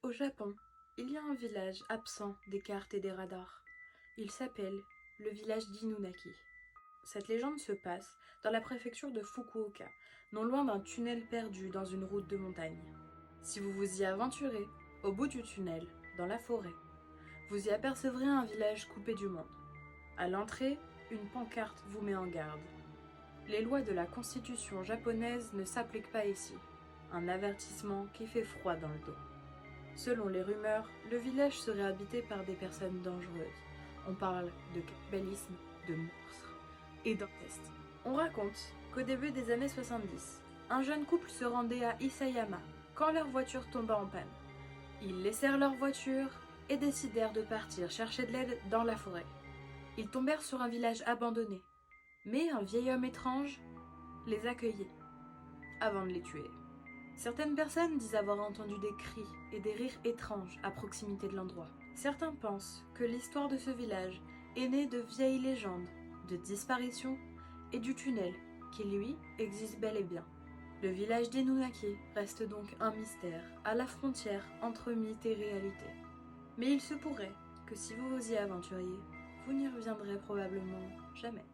Au Japon, il y a un village absent des cartes et des radars. Il s'appelle le village d'Inunaki. Cette légende se passe dans la préfecture de Fukuoka, non loin d'un tunnel perdu dans une route de montagne. Si vous vous y aventurez, au bout du tunnel, dans la forêt, vous y apercevrez un village coupé du monde. À l'entrée, une pancarte vous met en garde. Les lois de la constitution japonaise ne s'appliquent pas ici. Un avertissement qui fait froid dans le dos. Selon les rumeurs, le village serait habité par des personnes dangereuses. On parle de cannibalisme, de monstres et d'inceste. On raconte qu'au début des années 70, un jeune couple se rendait à Isayama quand leur voiture tomba en panne. Ils laissèrent leur voiture et décidèrent de partir chercher de l'aide dans la forêt. Ils tombèrent sur un village abandonné, mais un vieil homme étrange les accueillit avant de les tuer. Certaines personnes disent avoir entendu des cris et des rires étranges à proximité de l'endroit. Certains pensent que l'histoire de ce village est née de vieilles légendes, de disparitions et du tunnel qui, lui, existe bel et bien. Le village d'Inunaki reste donc un mystère, à la frontière entre mythe et réalité. Mais il se pourrait que si vous vous y aventuriez, vous n'y reviendrez probablement jamais.